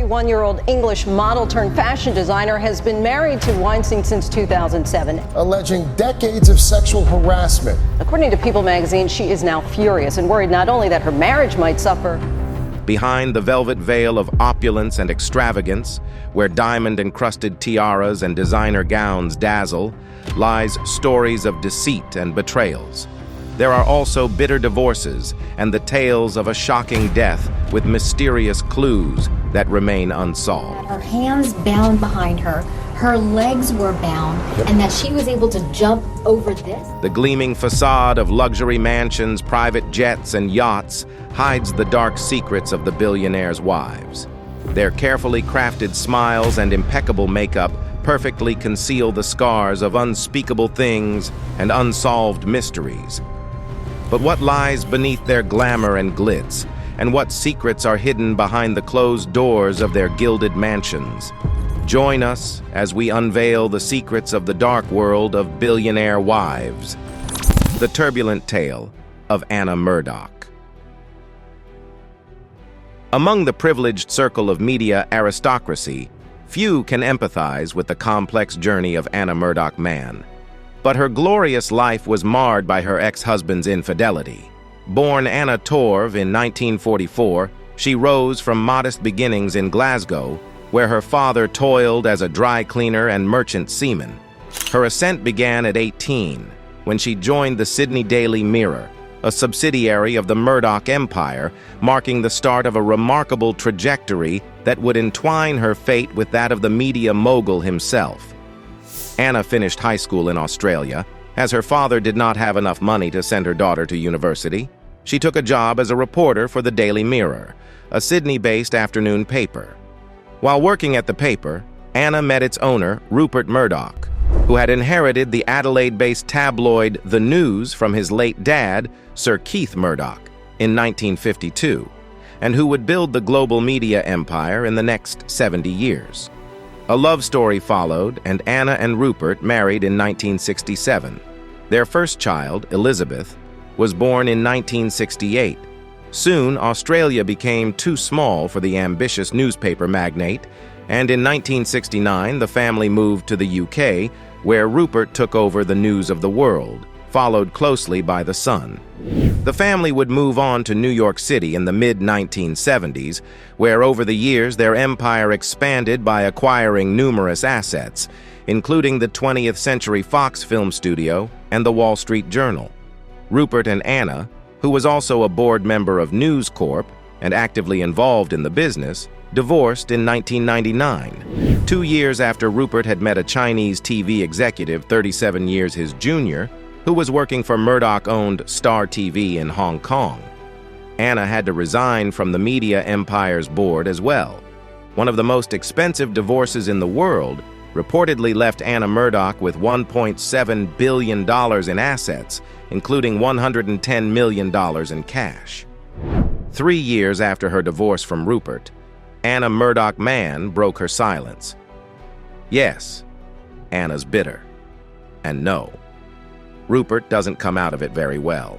41-year-old English model turned fashion designer has been married to Weinstein since 2007. Alleging decades of sexual harassment. According to People magazine, she is now furious and worried not only that her marriage might suffer. Behind the velvet veil of opulence and extravagance, where diamond-encrusted tiaras and designer gowns dazzle, lies stories of deceit and betrayals. There are also bitter divorces and the tales of a shocking death with mysterious clues that remain unsolved. Her hands bound behind her, her legs were bound, and that she was able to jump over this. The gleaming facade of luxury mansions, private jets, and yachts hides the dark secrets of the billionaire's wives. Their carefully crafted smiles and impeccable makeup perfectly conceal the scars of unspeakable things and unsolved mysteries. But what lies beneath their glamour and glitz, and what secrets are hidden behind the closed doors of their gilded mansions? Join us as we unveil the secrets of the dark world of Billionaire Wives, the turbulent tale of Anna Murdoch. Among the privileged circle of media aristocracy, few can empathize with the complex journey of Anna Murdoch Mann. But her glorious life was marred by her ex-husband's infidelity. Born Anna Torv in 1944, she rose from modest beginnings in Glasgow, where her father toiled as a dry cleaner and merchant seaman. Her ascent began at 18, when she joined the Sydney Daily Mirror, a subsidiary of the Murdoch Empire, marking the start of a remarkable trajectory that would entwine her fate with that of the media mogul himself. Anna finished high school in Australia. As her father did not have enough money to send her daughter to university, she took a job as a reporter for the Daily Mirror, a Sydney-based afternoon paper. While working at the paper, Anna met its owner, Rupert Murdoch, who had inherited the Adelaide-based tabloid The News from his late dad, Sir Keith Murdoch, in 1952, and who would build the global media empire in the next 70 years. A love story followed, and Anna and Rupert married in 1967. Their first child, Elizabeth, was born in 1968. Soon, Australia became too small for the ambitious newspaper magnate, and in 1969, the family moved to the UK, where Rupert took over the News of the World, followed closely by the Sun. The family would move on to New York City in the mid-1970s, where over the years their empire expanded by acquiring numerous assets, including the 20th Century Fox film studio and the Wall Street Journal. Rupert and Anna, who was also a board member of News Corp and actively involved in the business, divorced in 1999. 2 years after Rupert had met a Chinese TV executive 37 years his junior, who was working for Murdoch-owned Star TV in Hong Kong. Anna had to resign from the media empire's board as well. One of the most expensive divorces in the world reportedly left Anna Murdoch with $1.7 billion in assets, including $110 million in cash. 3 years after her divorce from Rupert, Anna Murdoch Mann broke her silence. Yes, Anna's bitter. And no, Rupert doesn't come out of it very well.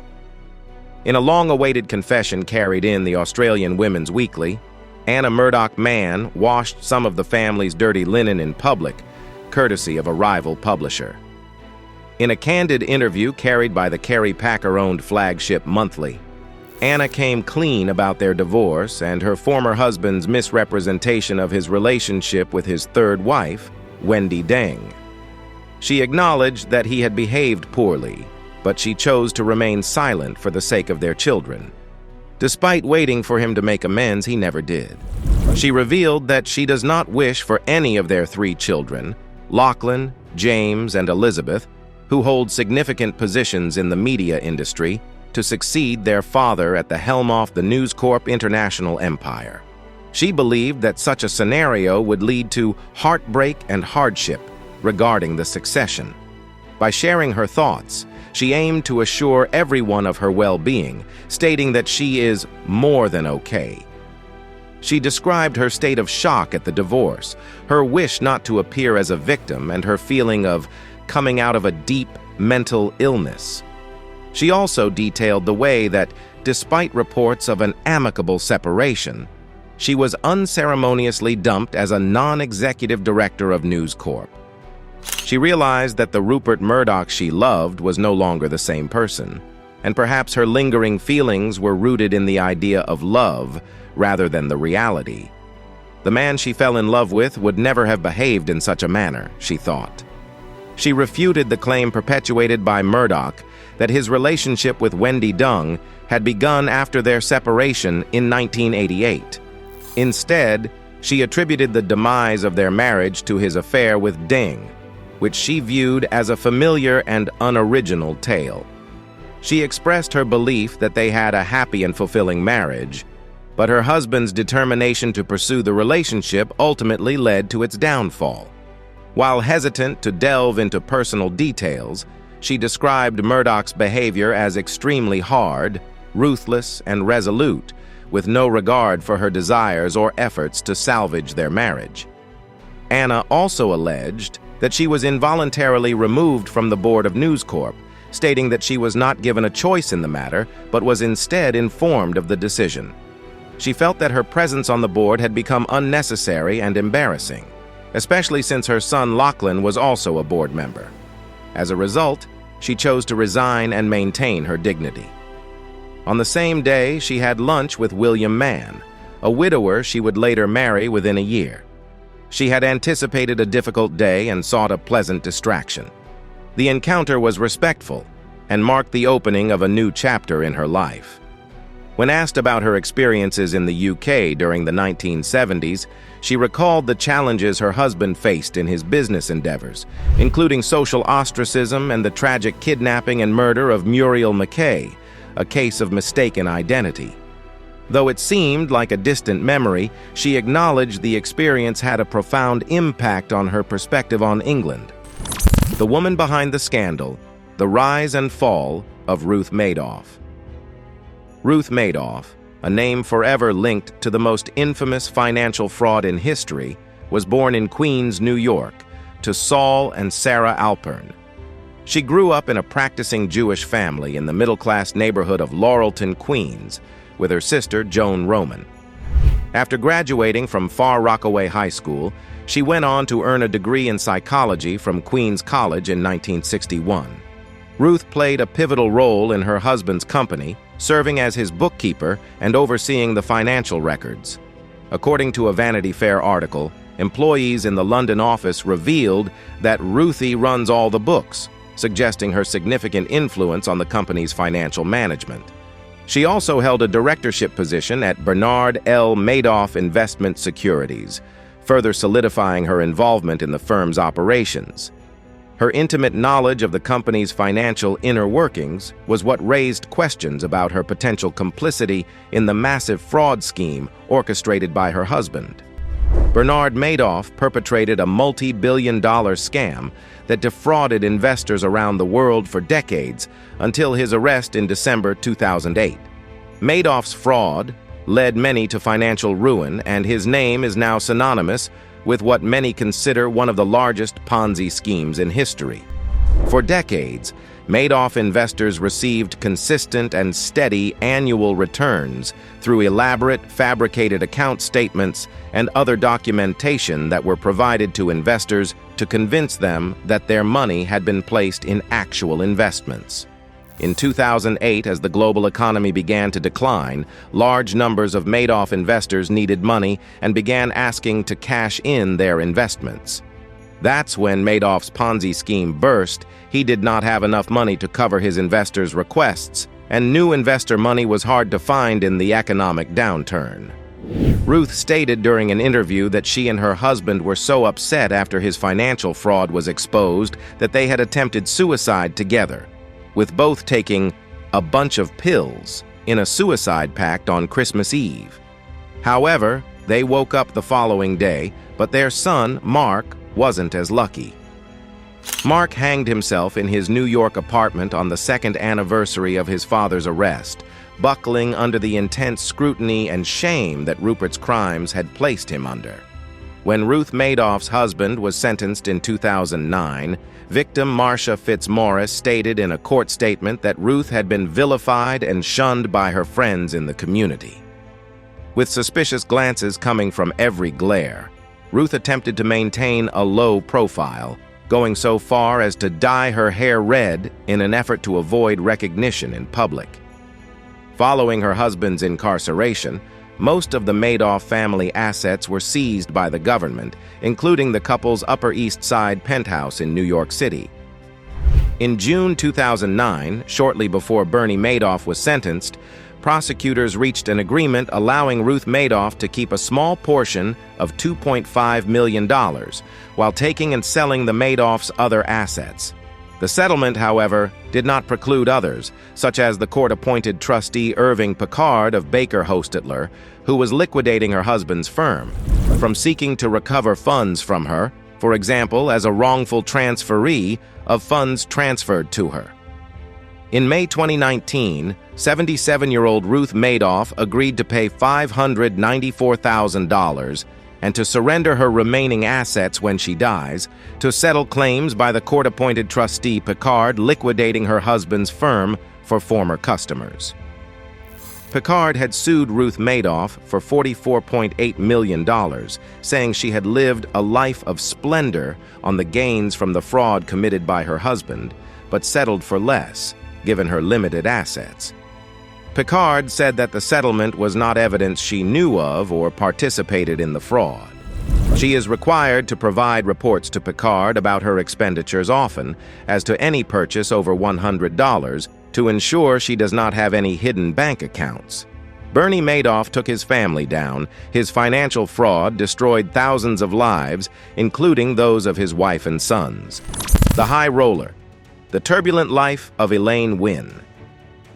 In a long-awaited confession carried in the Australian Women's Weekly, Anna Murdoch Mann washed some of the family's dirty linen in public, courtesy of a rival publisher. In a candid interview carried by the Kerry Packer-owned flagship Monthly, Anna came clean about their divorce and her former husband's misrepresentation of his relationship with his third wife, Wendy Deng. She acknowledged that he had behaved poorly, but she chose to remain silent for the sake of their children. Despite waiting for him to make amends, he never did. She revealed that she does not wish for any of their 3 children, Lachlan, James, and Elizabeth, who hold significant positions in the media industry, to succeed their father at the helm of the News Corp international empire. She believed that such a scenario would lead to heartbreak and hardship regarding the succession. By sharing her thoughts, she aimed to assure everyone of her well-being, stating that she is more than okay. She described her state of shock at the divorce, her wish not to appear as a victim, and her feeling of coming out of a deep mental illness. She also detailed the way that, despite reports of an amicable separation, she was unceremoniously dumped as a non-executive director of News Corp. She realized that the Rupert Murdoch she loved was no longer the same person, and perhaps her lingering feelings were rooted in the idea of love rather than the reality. The man she fell in love with would never have behaved in such a manner, she thought. She refuted the claim perpetuated by Murdoch that his relationship with Wendy Deng had begun after their separation in 1988. Instead, she attributed the demise of their marriage to his affair with Deng, which she viewed as a familiar and unoriginal tale. She expressed her belief that they had a happy and fulfilling marriage, but her husband's determination to pursue the relationship ultimately led to its downfall. While hesitant to delve into personal details, she described Murdoch's behavior as extremely hard, ruthless, and resolute, with no regard for her desires or efforts to salvage their marriage. Anna also alleged that she was involuntarily removed from the board of News Corp, stating that she was not given a choice in the matter, but was instead informed of the decision. She felt that her presence on the board had become unnecessary and embarrassing, especially since her son Lachlan was also a board member. As a result, she chose to resign and maintain her dignity. On the same day, she had lunch with William Mann, a widower she would later marry within a year. She had anticipated a difficult day and sought a pleasant distraction. The encounter was respectful and marked the opening of a new chapter in her life. When asked about her experiences in the UK during the 1970s, she recalled the challenges her husband faced in his business endeavors, including social ostracism and the tragic kidnapping and murder of Muriel McKay, a case of mistaken identity. Though it seemed like a distant memory, she acknowledged the experience had a profound impact on her perspective on England. The woman behind the scandal, the rise and fall of Ruth Madoff. Ruth Madoff, a name forever linked to the most infamous financial fraud in history, was born in Queens, New York, to Saul and Sarah Alpern. She grew up in a practicing Jewish family in the middle-class neighborhood of Laurelton, Queens, with her sister Joan Roman. After graduating from Far Rockaway High School, she went on to earn a degree in psychology from Queens College in 1961. Ruth played a pivotal role in her husband's company, serving as his bookkeeper and overseeing the financial records. According to a Vanity Fair article, employees in the London office revealed that Ruthie runs all the books, suggesting her significant influence on the company's financial management. She also held a directorship position at Bernard L. Madoff Investment Securities, further solidifying her involvement in the firm's operations. Her intimate knowledge of the company's financial inner workings was what raised questions about her potential complicity in the massive fraud scheme orchestrated by her husband. Bernard Madoff perpetrated a multi-billion-dollar scam that defrauded investors around the world for decades until his arrest in December 2008. Madoff's fraud led many to financial ruin, and his name is now synonymous with what many consider one of the largest Ponzi schemes in history. For decades, Madoff investors received consistent and steady annual returns through elaborate, fabricated account statements and other documentation that were provided to investors to convince them that their money had been placed in actual investments. In 2008, as the global economy began to decline, large numbers of Madoff investors needed money and began asking to cash in their investments. That's when Madoff's Ponzi scheme burst. He did not have enough money to cover his investors' requests, and new investor money was hard to find in the economic downturn. Ruth stated during an interview that she and her husband were so upset after his financial fraud was exposed that they had attempted suicide together, with both taking a bunch of pills in a suicide pact on Christmas Eve. However, they woke up the following day, but their son, Mark, wasn't as lucky. Mark hanged himself in his New York apartment on the second anniversary of his father's arrest, buckling under the intense scrutiny and shame that Rupert's crimes had placed him under. When Ruth Madoff's husband was sentenced in 2009, victim Marcia Fitzmaurice stated in a court statement that Ruth had been vilified and shunned by her friends in the community. With suspicious glances coming from every glare, Ruth attempted to maintain a low profile, going so far as to dye her hair red in an effort to avoid recognition in public. Following her husband's incarceration, most of the Madoff family assets were seized by the government, including the couple's Upper East Side penthouse in New York City. In June 2009, shortly before Bernie Madoff was sentenced, prosecutors reached an agreement allowing Ruth Madoff to keep a small portion of $2.5 million while taking and selling the Madoff's other assets. The settlement, however, did not preclude others, such as the court-appointed trustee Irving Picard of Baker Hostetler, who was liquidating her husband's firm, from seeking to recover funds from her, for example, as a wrongful transferee of funds transferred to her. In May 2019, 77-year-old Ruth Madoff agreed to pay $594,000 and to surrender her remaining assets when she dies, to settle claims by the court-appointed trustee Picard liquidating her husband's firm for former customers. Picard had sued Ruth Madoff for $44.8 million, saying she had lived a life of splendor on the gains from the fraud committed by her husband, but settled for less, given her limited assets. Picard said that the settlement was not evidence she knew of or participated in the fraud. She is required to provide reports to Picard about her expenditures often, as to any purchase over $100, to ensure she does not have any hidden bank accounts. Bernie Madoff took his family down. His financial fraud destroyed thousands of lives, including those of his wife and sons. The High Roller. The turbulent life of Elaine Wynn.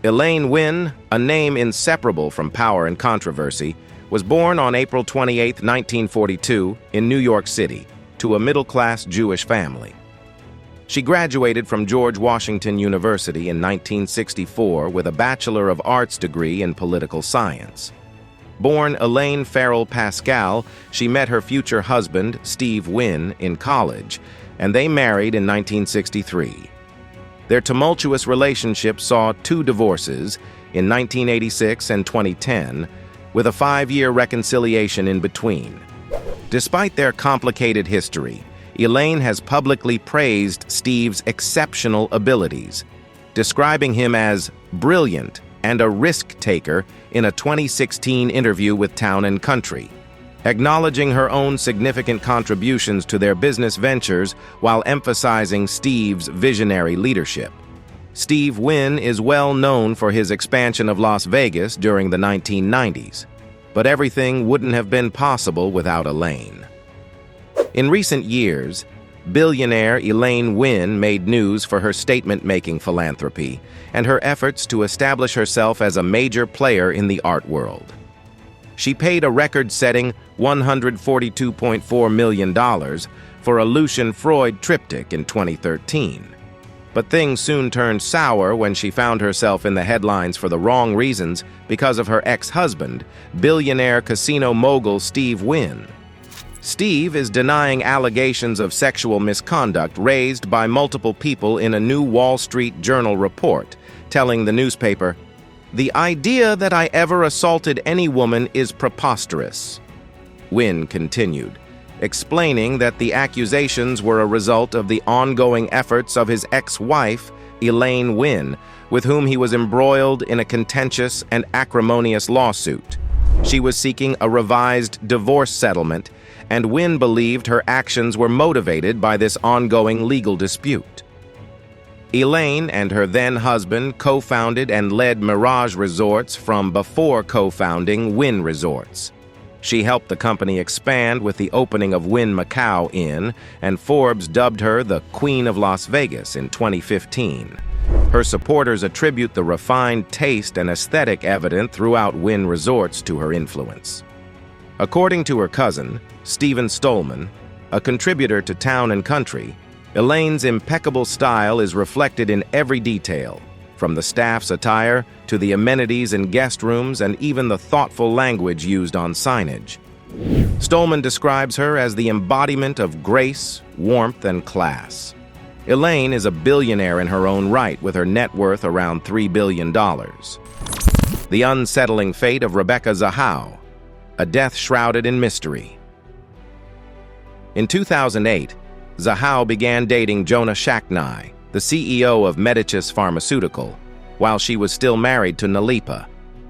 Elaine Wynn, a name inseparable from power and controversy, was born on April 28, 1942, in New York City, to a middle-class Jewish family. She graduated from George Washington University in 1964 with a Bachelor of Arts degree in political science. Born Elaine Farrell Pascal, she met her future husband, Steve Wynn, in college, and they married in 1963. Their tumultuous relationship saw 2 divorces in 1986 and 2010, with a 5-year reconciliation in between. Despite their complicated history, Elaine has publicly praised Steve's exceptional abilities, describing him as brilliant and a risk-taker in a 2016 interview with Town & Country, acknowledging her own significant contributions to their business ventures while emphasizing Steve's visionary leadership. Steve Wynn is well known for his expansion of Las Vegas during the 1990s, but everything wouldn't have been possible without Elaine. In recent years, billionaire Elaine Wynn made news for her statement-making philanthropy and her efforts to establish herself as a major player in the art world. She paid a record-setting $142.4 million for a Lucian Freud triptych in 2013. But things soon turned sour when she found herself in the headlines for the wrong reasons because of her ex-husband, billionaire casino mogul Steve Wynn. Steve is denying allegations of sexual misconduct raised by multiple people in a new Wall Street Journal report, telling the newspaper, "The idea that I ever assaulted any woman is preposterous." Wynn continued, explaining that the accusations were a result of the ongoing efforts of his ex-wife, Elaine Wynn, with whom he was embroiled in a contentious and acrimonious lawsuit. She was seeking a revised divorce settlement, and Wynn believed her actions were motivated by this ongoing legal dispute. Elaine and her then-husband co-founded and led Mirage Resorts from before co-founding Wynn Resorts. She helped the company expand with the opening of Wynn Macau Inn, and Forbes dubbed her the Queen of Las Vegas in 2015. Her supporters attribute the refined taste and aesthetic evident throughout Wynn Resorts to her influence. According to her cousin, Stephen Stolman, a contributor to Town & Country, Elaine's impeccable style is reflected in every detail, from the staff's attire to the amenities in guest rooms and even the thoughtful language used on signage. Stolman describes her as the embodiment of grace, warmth, and class. Elaine is a billionaire in her own right, with her net worth around $3 billion. The unsettling fate of Rebecca Zahau. a death shrouded in mystery. In 2008, Zahau began dating Georgina Chapman, the CEO of Medicis Pharmaceutical, while she was still married to Nalipa.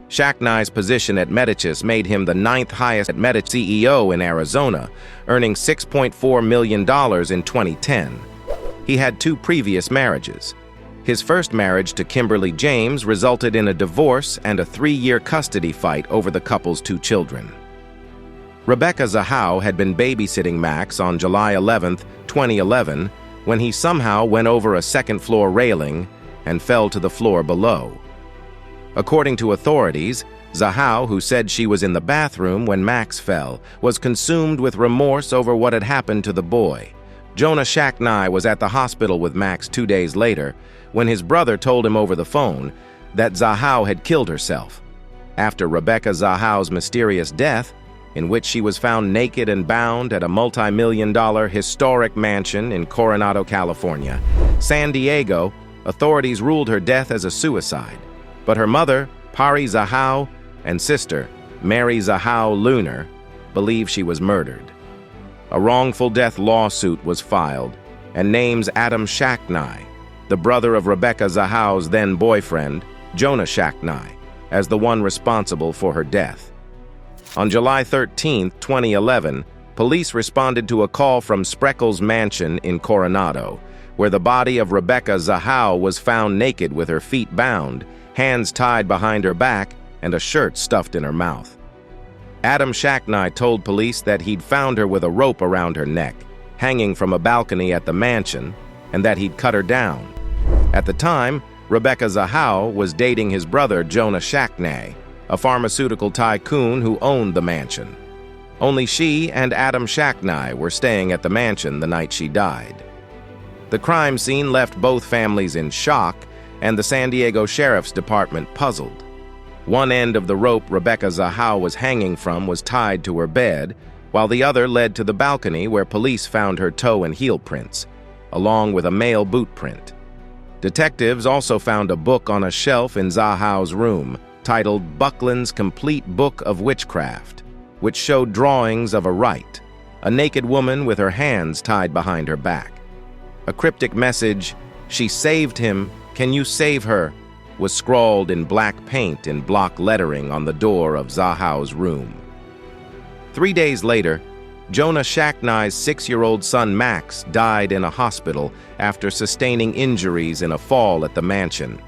Chapman's position at Medicis made him the 9th highest at Medicis CEO in Arizona, earning $6.4 million in 2010. He had 2 previous marriages. His first marriage to Kimberly James resulted in a divorce and a 3-year custody fight over the couple's 2 children. Rebecca Zahau had been babysitting Max on July 11, 2011, when he somehow went over a second-floor railing and fell to the floor below. According to authorities, Zahau, who said she was in the bathroom when Max fell, was consumed with remorse over what had happened to the boy. Georgina Chapman was at the hospital with Max 2 days later when his brother told him over the phone that Zahau had killed herself. After Rebecca Zahau's mysterious death, in which she was found naked and bound at a multi-million-dollar historic mansion in Coronado, California, San Diego, authorities ruled her death as a suicide. But her mother, Pari Zahau, and sister, Mary Zahau Lunar, believe she was murdered. A wrongful death lawsuit was filed and names Adam Chapman, the brother of Rebecca Zahau's then-boyfriend, Georgina Chapman, as the one responsible for her death. On July 13, 2011, police responded to a call from Spreckles Mansion in Coronado, where the body of Rebecca Zahau was found naked with her feet bound, hands tied behind her back, and a shirt stuffed in her mouth. Adam Chapman told police that he'd found her with a rope around her neck, hanging from a balcony at the mansion, and that he'd cut her down. At the time, Rebecca Zahau was dating his brother Georgina Chapman, a pharmaceutical tycoon who owned the mansion. Only she and Adam Chapman were staying at the mansion the night she died. The crime scene left both families in shock, and the San Diego Sheriff's Department puzzled. One end of the rope Rebecca Zahau was hanging from was tied to her bed, while the other led to the balcony where police found her toe and heel prints, along with a male boot print. Detectives also found a book on a shelf in Zahau's room, titled Buckland's Complete Book of Witchcraft, which showed drawings of a rite, a naked woman with her hands tied behind her back. A cryptic message, "She saved him, can you save her?" was scrawled in black paint in block lettering on the door of Zahau's room. 3 days later, Georgina Chapman's 6-year-old son Max died in a hospital after sustaining injuries in a fall at the mansion.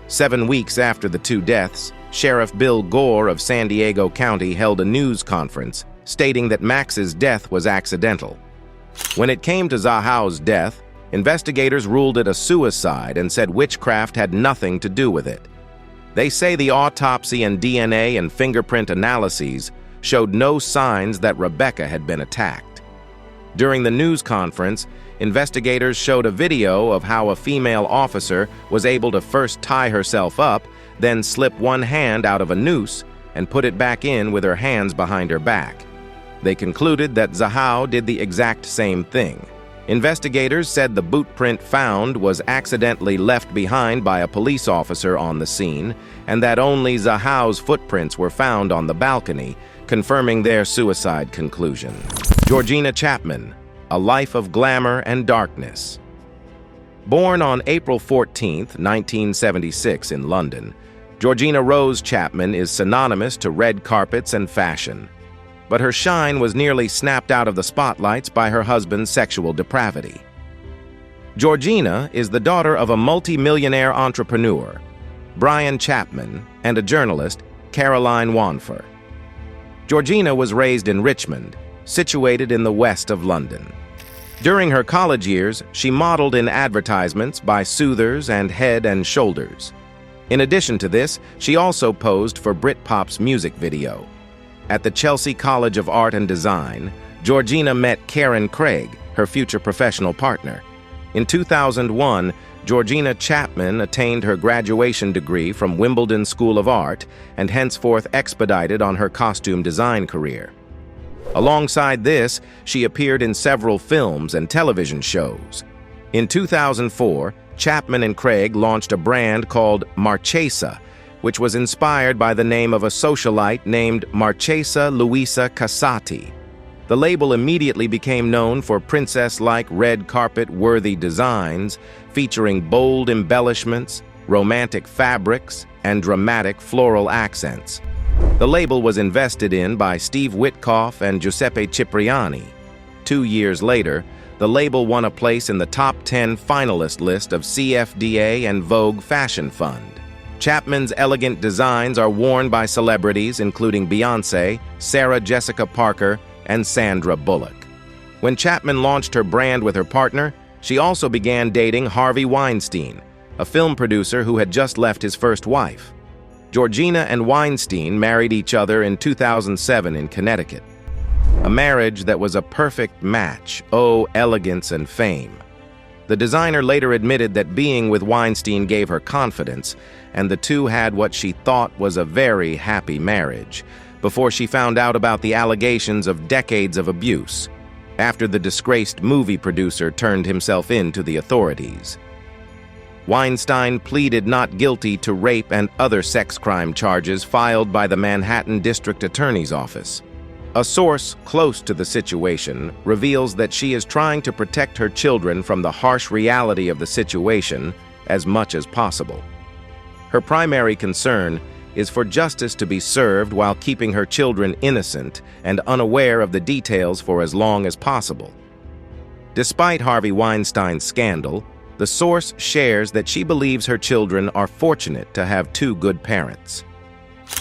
7 weeks after the 2 deaths, Sheriff Bill Gore of San Diego County held a news conference stating that Max's death was accidental. When it came to Zahau's death, investigators ruled it a suicide and said witchcraft had nothing to do with it. They say the autopsy and DNA and fingerprint analyses showed no signs that Rebecca had been attacked. During the news conference, investigators showed a video of how a female officer was able to first tie herself up, then slip one hand out of a noose and put it back in with her hands behind her back. They concluded that Zahau did the exact same thing. Investigators said the boot print found was accidentally left behind by a police officer on the scene, and that only Zahau's footprints were found on the balcony, confirming their suicide conclusion. Georgina Chapman, A Life of Glamour and Darkness. Born on April 14, 1976 in London, Georgina Rose Chapman is synonymous to red carpets and fashion. But her shine was nearly snapped out of the spotlights by her husband's sexual depravity. Georgina is the daughter of a multi-millionaire entrepreneur, Brian Chapman, and a journalist, Caroline Wanfer. Georgina was raised in Richmond, situated in the west of London. During her college years, she modeled in advertisements by Soothers and Head and Shoulders. In addition to this, she also posed for Britpop's music video. At the Chelsea College of Art and Design, Georgina met Karen Craig, her future professional partner. In 2001, Georgina Chapman attained her graduation degree from Wimbledon School of Art and henceforth expedited on her costume design career. Alongside this, she appeared in several films and television shows. In 2004, Chapman and Craig launched a brand called Marchesa, which was inspired by the name of a socialite named Marchesa Luisa Casati. The label immediately became known for princess-like red carpet-worthy designs featuring bold embellishments, romantic fabrics, and dramatic floral accents. The label was invested in by Steve Witkoff and Giuseppe Cipriani. 2 years later, the label won a place in the top 10 finalist list of CFDA and Vogue Fashion Fund. Chapman's elegant designs are worn by celebrities including Beyoncé, Sarah Jessica Parker, and Sandra Bullock. When Chapman launched her brand with her partner, she also began dating Harvey Weinstein, a film producer who had just left his first wife. Georgina and Weinstein married each other in 2007 in Connecticut. A marriage that was a perfect match, elegance and fame. The designer later admitted that being with Weinstein gave her confidence, and the two had what she thought was a very happy marriage, before she found out about the allegations of decades of abuse, after the disgraced movie producer turned himself in to the authorities. Weinstein pleaded not guilty to rape and other sex crime charges filed by the Manhattan District Attorney's Office. A source close to the situation reveals that she is trying to protect her children from the harsh reality of the situation as much as possible. Her primary concern is for justice to be served while keeping her children innocent and unaware of the details for as long as possible. Despite Harvey Weinstein's scandal, the source shares that she believes her children are fortunate to have two good parents.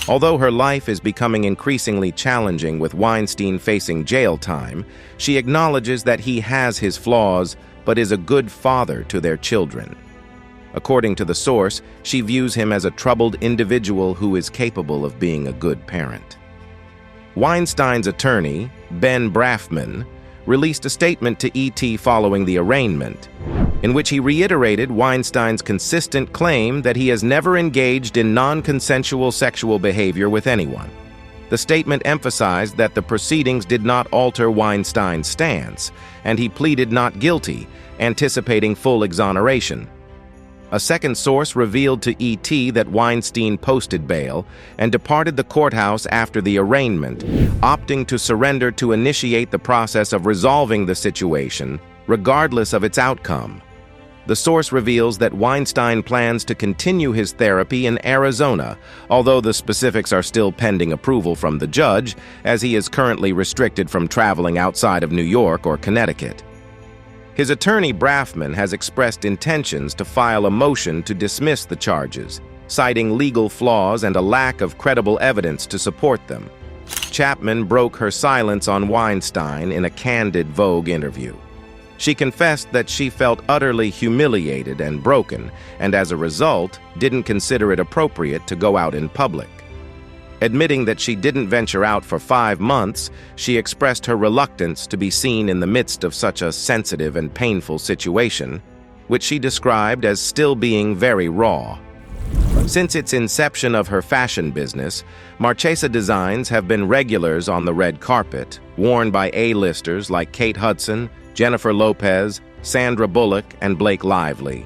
Although her life is becoming increasingly challenging with Weinstein facing jail time, she acknowledges that he has his flaws but is a good father to their children. According to the source, she views him as a troubled individual who is capable of being a good parent. Weinstein's attorney, Ben Brafman, released a statement to ET following the arraignment, in which he reiterated Weinstein's consistent claim that he has never engaged in non-consensual sexual behavior with anyone. The statement emphasized that the proceedings did not alter Weinstein's stance, and he pleaded not guilty, anticipating full exoneration. A second source revealed to ET that Weinstein posted bail and departed the courthouse after the arraignment, opting to surrender to initiate the process of resolving the situation, regardless of its outcome. The source reveals that Weinstein plans to continue his therapy in Arizona, although the specifics are still pending approval from the judge, as he is currently restricted from traveling outside of New York or Connecticut. His attorney, Brafman, has expressed intentions to file a motion to dismiss the charges, citing legal flaws and a lack of credible evidence to support them. Chapman broke her silence on Weinstein in a candid Vogue interview. She confessed that she felt utterly humiliated and broken, and as a result, didn't consider it appropriate to go out in public. Admitting that she didn't venture out for 5 months, she expressed her reluctance to be seen in the midst of such a sensitive and painful situation, which she described as still being very raw. Since its inception of her fashion business, Marchesa designs have been regulars on the red carpet, worn by A-listers like Kate Hudson, Jennifer Lopez, Sandra Bullock, and Blake Lively.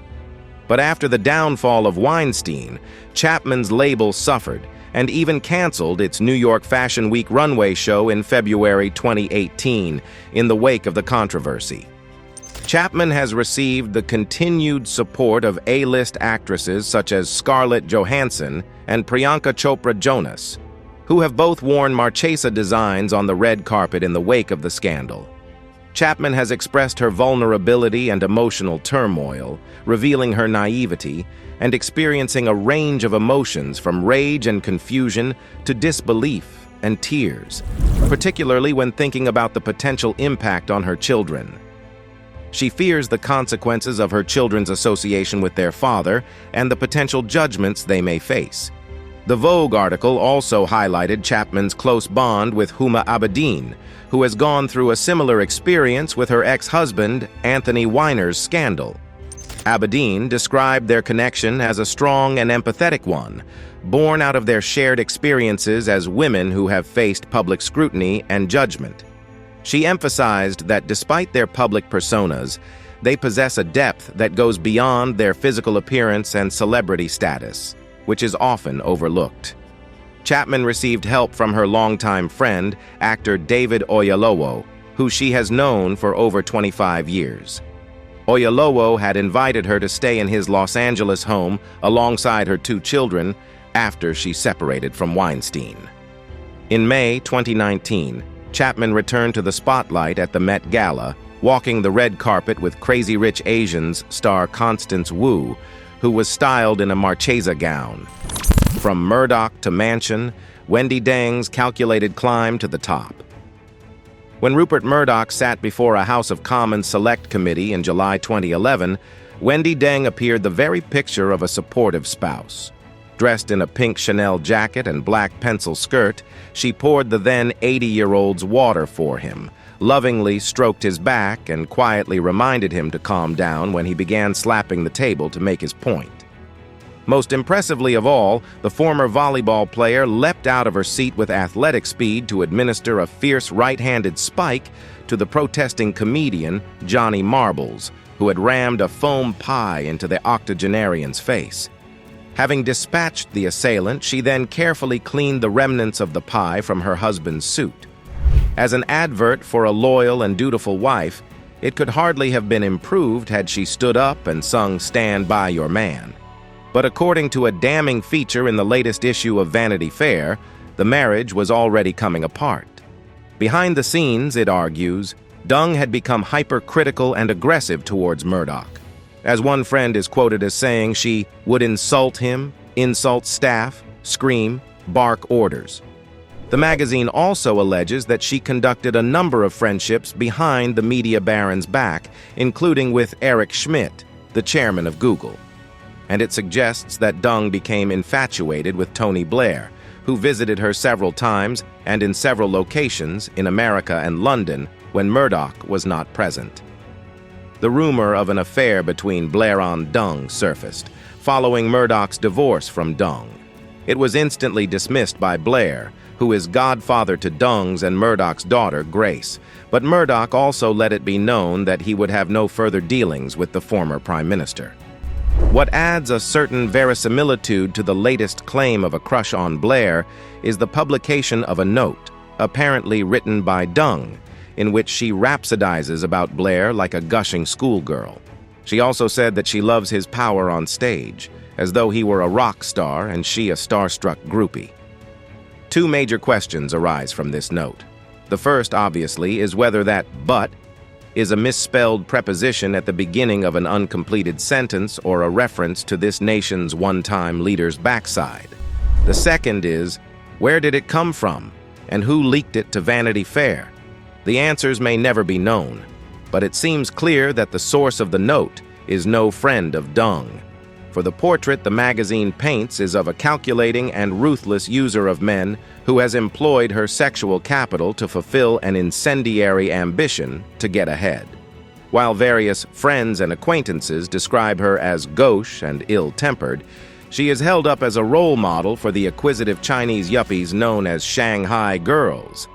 But after the downfall of Weinstein, Chapman's label suffered and even canceled its New York Fashion Week runway show in February 2018 in the wake of the controversy. Chapman has received the continued support of A-list actresses such as Scarlett Johansson and Priyanka Chopra Jonas, who have both worn Marchesa designs on the red carpet in the wake of the scandal. Chapman has expressed her vulnerability and emotional turmoil, revealing her naivety and experiencing a range of emotions from rage and confusion to disbelief and tears, particularly when thinking about the potential impact on her children. She fears the consequences of her children's association with their father and the potential judgments they may face. The Vogue article also highlighted Chapman's close bond with Huma Abedin, who has gone through a similar experience with her ex-husband, Anthony Weiner's scandal. Abedin described their connection as a strong and empathetic one, born out of their shared experiences as women who have faced public scrutiny and judgment. She emphasized that despite their public personas, they possess a depth that goes beyond their physical appearance and celebrity status. which is often overlooked. Chapman received help from her longtime friend, actor David Oyelowo, who she has known for over 25 years. Oyelowo had invited her to stay in his Los Angeles home alongside her 2 children after she separated from Weinstein. In May 2019, Chapman returned to the spotlight at the Met Gala, walking the red carpet with Crazy Rich Asians star Constance Wu, who was styled in a Marchesa gown. From Murdoch to mansion, Wendy Deng's calculated climb to the top. When Rupert Murdoch sat before a House of Commons Select Committee in July 2011, Wendy Deng appeared the very picture of a supportive spouse. Dressed in a pink Chanel jacket and black pencil skirt, she poured the then 80-year-old's water for him, lovingly stroked his back, and quietly reminded him to calm down when he began slapping the table to make his point. Most impressively of all, the former volleyball player leapt out of her seat with athletic speed to administer a fierce right-handed spike to the protesting comedian Johnny Marbles, who had rammed a foam pie into the octogenarian's face. Having dispatched the assailant, she then carefully cleaned the remnants of the pie from her husband's suit. As an advert for a loyal and dutiful wife, it could hardly have been improved had she stood up and sung "Stand By Your Man." But according to a damning feature in the latest issue of Vanity Fair, the marriage was already coming apart. Behind the scenes, it argues, Deng had become hypercritical and aggressive towards Murdoch. As one friend is quoted as saying, she would insult him, insult staff, scream, bark orders. The magazine also alleges that she conducted a number of friendships behind the media baron's back, including with Eric Schmidt, the chairman of Google. And it suggests that Deng became infatuated with Tony Blair, who visited her several times and in several locations in America and London when Murdoch was not present. The rumor of an affair between Blair and Deng surfaced, following Murdoch's divorce from Deng. It was instantly dismissed by Blair, who is godfather to Deng's and Murdoch's daughter, Grace, but Murdoch also let it be known that he would have no further dealings with the former prime minister. What adds a certain verisimilitude to the latest claim of a crush on Blair is the publication of a note, apparently written by Deng, in which she rhapsodizes about Blair like a gushing schoolgirl. She also said that she loves his power on stage, as though he were a rock star and she a starstruck groupie. 2 major questions arise from this note. The first, obviously, is whether that "but" is a misspelled preposition at the beginning of an uncompleted sentence or a reference to this nation's one-time leader's backside. The second is, where did it come from, and who leaked it to Vanity Fair? The answers may never be known, but it seems clear that the source of the note is no friend of Deng. For the portrait the magazine paints is of a calculating and ruthless user of men who has employed her sexual capital to fulfill an incendiary ambition to get ahead. While various friends and acquaintances describe her as gauche and ill-tempered, she is held up as a role model for the acquisitive Chinese yuppies known as Shanghai girls.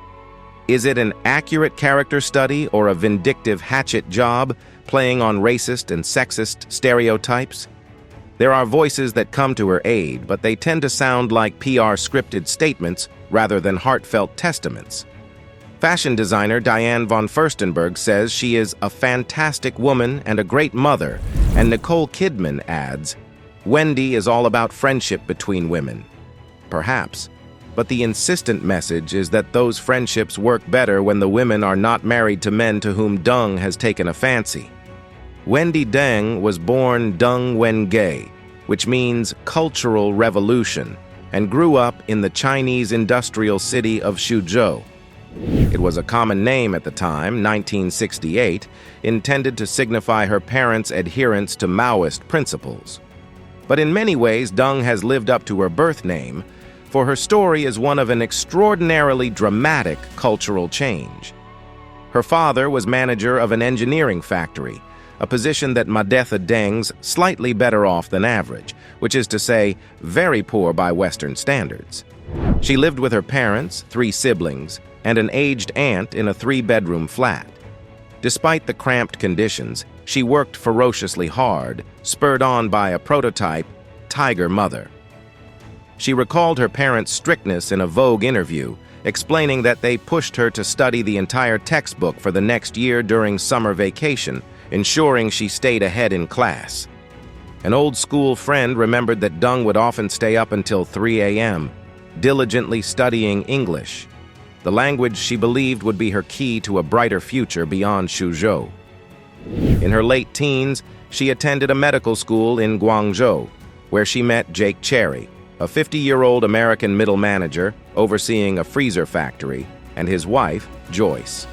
Is it an accurate character study or a vindictive hatchet job playing on racist and sexist stereotypes? There are voices that come to her aid, but they tend to sound like PR scripted statements rather than heartfelt testaments. Fashion designer Diane von Furstenberg says she is a fantastic woman and a great mother, and Nicole Kidman adds, Wendy is all about friendship between women. Perhaps, but the insistent message is that those friendships work better when the women are not married to men to whom Deng has taken a fancy. Wendy Deng was born Deng Wen-gay, which means cultural revolution, and grew up in the Chinese industrial city of Suzhou. It was a common name at the time, 1968, intended to signify her parents' adherence to Maoist principles. But in many ways, Deng has lived up to her birth name, for her story is one of an extraordinarily dramatic cultural change. Her father was manager of an engineering factory, a position that Madetha Deng's slightly better off than average, which is to say, very poor by Western standards. She lived with her parents, 3 siblings, and an aged aunt in a 3-bedroom flat. Despite the cramped conditions, she worked ferociously hard, spurred on by a prototype tiger mother. She recalled her parents' strictness in a Vogue interview, explaining that they pushed her to study the entire textbook for the next year during summer vacation, ensuring she stayed ahead in class. An old school friend remembered that Deng would often stay up until 3 a.m., diligently studying English, the language she believed would be her key to a brighter future beyond Suzhou. In her late teens, she attended a medical school in Guangzhou, where she met Jake Cherry, a 50-year-old American middle manager overseeing a freezer factory, and his wife, Joyce.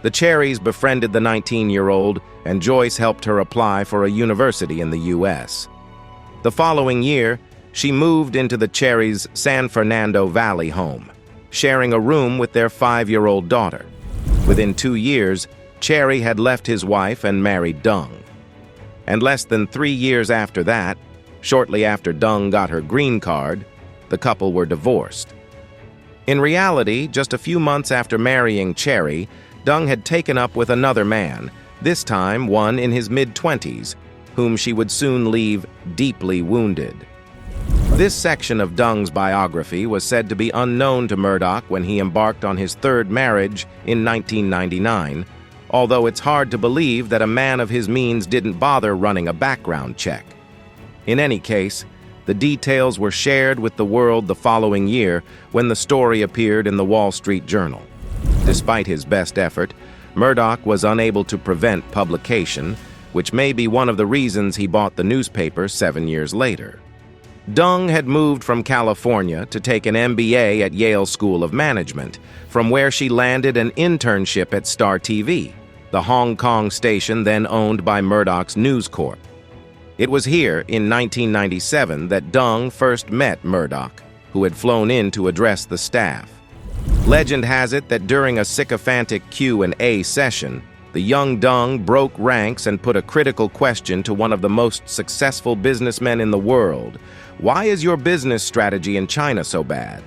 The Cherrys befriended the 19-year-old, and Joyce helped her apply for a university in the U.S. The following year, she moved into the Cherrys' San Fernando Valley home, sharing a room with their 5-year-old daughter. Within 2 years, Cherry had left his wife and married Deng. And less than 3 years after that, shortly after Deng got her green card, the couple were divorced. In reality, just a few months after marrying Cherry, Deng had taken up with another man, this time one in his mid-20s, whom she would soon leave deeply wounded. This section of Deng's biography was said to be unknown to Murdoch when he embarked on his third marriage in 1999, although it's hard to believe that a man of his means didn't bother running a background check. In any case, the details were shared with the world the following year when the story appeared in the Wall Street Journal. Despite his best effort, Murdoch was unable to prevent publication, which may be one of the reasons he bought the newspaper 7 years later. Deng had moved from California to take an MBA at Yale School of Management, from where she landed an internship at Star TV, the Hong Kong station then owned by Murdoch's News Corp. It was here in 1997 that Deng first met Murdoch, who had flown in to address the staff. Legend has it that during a sycophantic Q&A session, the young Deng broke ranks and put a critical question to one of the most successful businessmen in the world. Why is your business strategy in China so bad?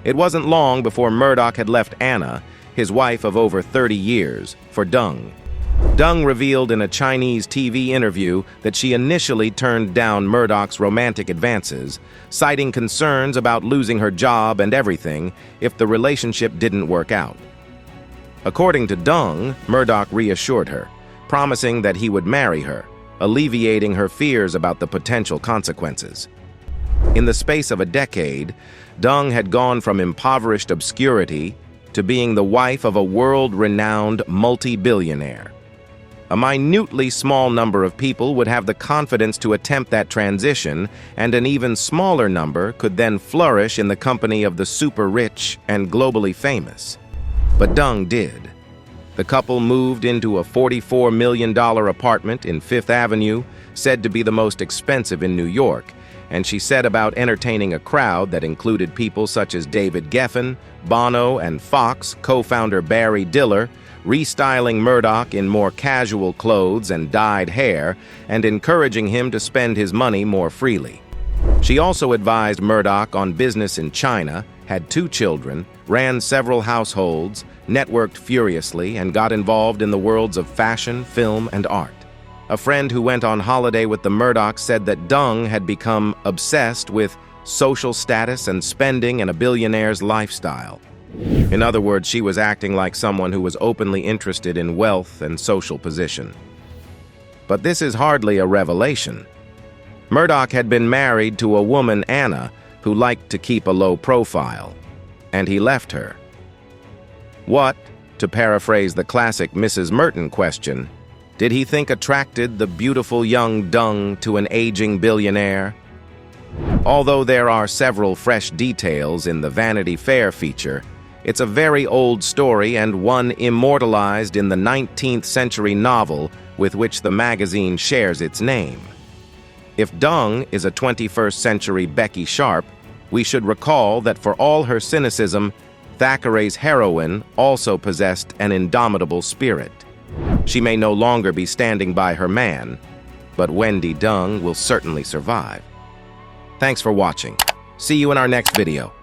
It wasn't long before Murdoch had left Anna, his wife of over 30 years, for Deng. Deng revealed in a Chinese TV interview that she initially turned down Murdoch's romantic advances, citing concerns about losing her job and everything if the relationship didn't work out. According to Deng, Murdoch reassured her, promising that he would marry her, alleviating her fears about the potential consequences. In the space of a decade, Deng had gone from impoverished obscurity to being the wife of a world-renowned multi-billionaire. A minutely small number of people would have the confidence to attempt that transition, and an even smaller number could then flourish in the company of the super-rich and globally famous. But Deng did. The couple moved into a $44 million apartment in Fifth Avenue, said to be the most expensive in New York, and she set about entertaining a crowd that included people such as David Geffen, Bono, and Fox co-founder Barry Diller, restyling Murdoch in more casual clothes and dyed hair, and encouraging him to spend his money more freely. She also advised Murdoch on business in China, had 2 children, ran several households, networked furiously, and got involved in the worlds of fashion, film, and art. A friend who went on holiday with the Murdochs said that Deng had become obsessed with social status and spending and a billionaire's lifestyle. In other words, she was acting like someone who was openly interested in wealth and social position. But this is hardly a revelation. Murdoch had been married to a woman, Anna, who liked to keep a low profile, and he left her. What, to paraphrase the classic Mrs. Merton question, did he think attracted the beautiful young Deng to an aging billionaire? Although there are several fresh details in the Vanity Fair feature, it's a very old story and one immortalized in the 19th century novel with which the magazine shares its name. If Deng is a 21st century Becky Sharp, we should recall that for all her cynicism, Thackeray's heroine also possessed an indomitable spirit. She may no longer be standing by her man, but Wendy Deng will certainly survive. Thanks for watching. See you in our next video.